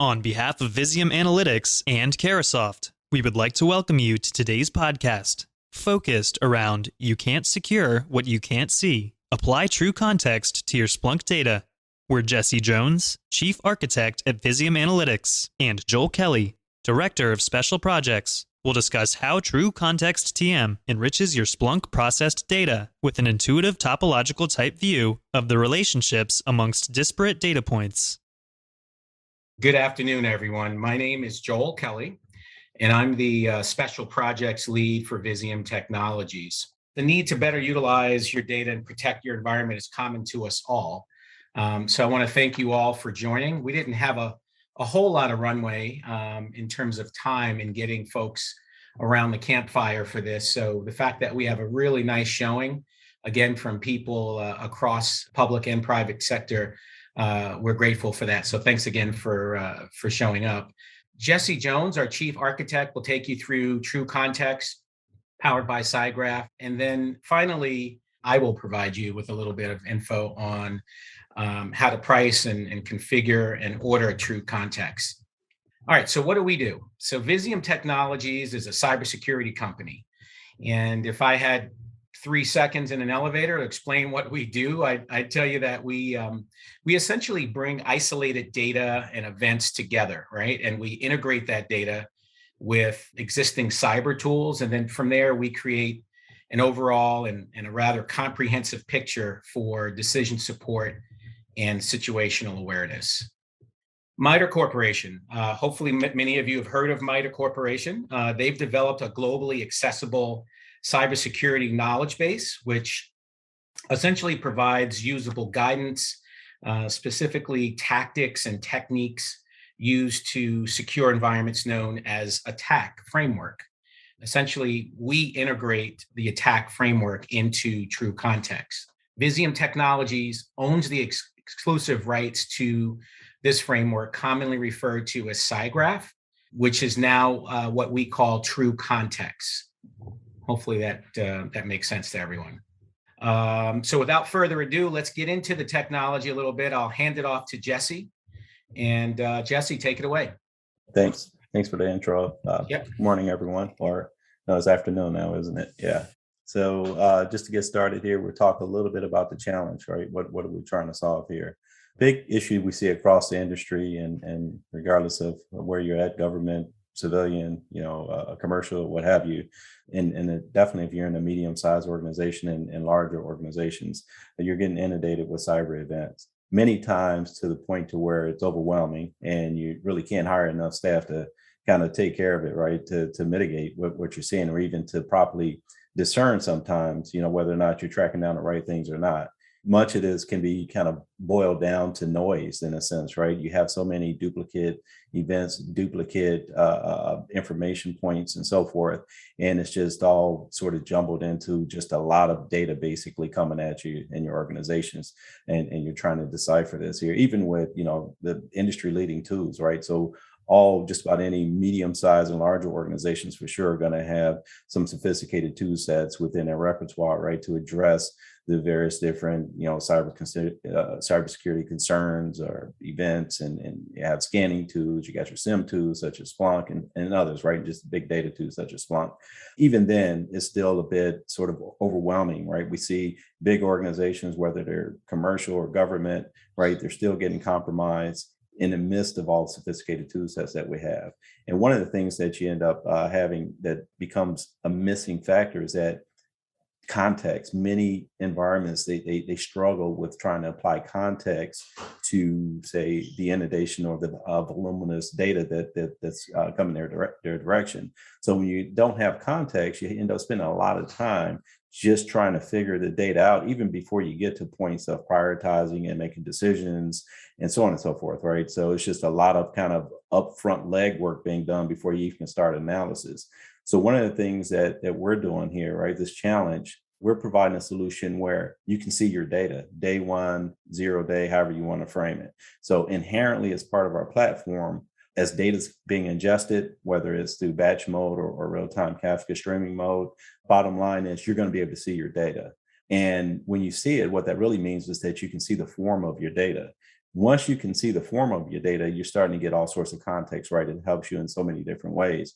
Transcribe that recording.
On behalf of Visium Analytics and CARAHCAST, we would like to welcome you to today's podcast, focused around You Can't Secure What You Can't See. Apply TruContext to your Splunk data. We're Jesse Jones, Chief Architect at Visium Analytics, and Joel Kelly, Director of Special Projects. We'll discuss how TruContext TM enriches your Splunk processed data with an intuitive topological type view of the relationships amongst disparate data points. Good afternoon, everyone. My name is Joel Kelly, and I'm the Special Projects Lead for Visium Technologies. The need to better utilize your data and protect your environment is common to us all. So I want to thank you all for joining. We didn't have a whole lot of runway in terms of time in getting folks around the campfire for this. So the fact that we have a really nice showing, again, from people across public and private sector, we're grateful for that. So thanks again for showing up. Jesse Jones, our Chief Architect, will take you through TruContext, powered by SiteGraph. And then finally, I will provide you with a little bit of info on how to price and configure and order TruContext. All right, so what do we do? So Visium Technologies is a cybersecurity company. And if I had 3 seconds in an elevator to explain what we do, I'd tell you that we essentially bring isolated data and events together, right? And we integrate that data with existing cyber tools. And then from there, we create an overall and a rather comprehensive picture for decision support and situational awareness. MITRE Corporation. Hopefully, many of you have heard of MITRE Corporation. They've developed a globally accessible cybersecurity knowledge base, which essentially provides usable guidance, specifically tactics and techniques used to secure environments known as attack framework. Essentially, we integrate the attack framework into TruContext. Visium Technologies owns the exclusive rights to this framework, commonly referred to as SiteGraph, which is now what we call TruContext. Hopefully that makes sense to everyone. So without further ado, let's get into the technology a little bit. I'll hand it off to Jesse. And Jesse, take it away. Thanks for the intro. Good morning, everyone. Or no, it's afternoon now, isn't it? Yeah. So just to get started here, we'll talk a little bit about the challenge, right? What are we trying to solve here? Big issue we see across the industry, and regardless of where you're at, government, civilian, commercial, what have you, and definitely if you're in a medium-sized organization and larger organizations, you're getting inundated with cyber events. Many times to the point to where it's overwhelming, and you really can't hire enough staff to kind of take care of it, right? To mitigate what you're seeing, or even to properly discern sometimes, whether or not you're tracking down the right things or not. Much of this can be kind of boiled down to noise in a sense, right? You have so many duplicate events, duplicate information points and so forth. And it's just all sort of jumbled into just a lot of data basically coming at you in your organizations. And you're trying to decipher this here, even with, the industry leading tools, right? So just about any medium-sized and larger organizations for sure are going to have some sophisticated tool sets within their repertoire, right, to address the various different, cybersecurity concerns or events, and you have scanning tools. You got your SIM tools such as Splunk and others, right? Just big data tools such as Splunk. Even then, it's still a bit sort of overwhelming, right? We see big organizations, whether they're commercial or government, right? They're still getting compromised in the midst of all the sophisticated tool sets that we have. And one of the things that you end up having that becomes a missing factor is that context. Many environments, they struggle with trying to apply context to, say, the inundation or the voluminous data that's coming their direction. So when you don't have context, you end up spending a lot of time just trying to figure the data out, even before you get to points of prioritizing and making decisions and so on and so forth, right? So it's just a lot of kind of upfront legwork being done before you even start analysis. So one of the things that we're doing here, right, this challenge, we're providing a solution where you can see your data, day one, 0 day, however you want to frame it. So inherently, as part of our platform, as data is being ingested, whether it's through batch mode or real-time Kafka streaming mode, bottom line is you're going to be able to see your data. And when you see it, what that really means is that you can see the form of your data. Once you can see the form of your data, you're starting to get all sorts of context, right? It helps you in so many different ways.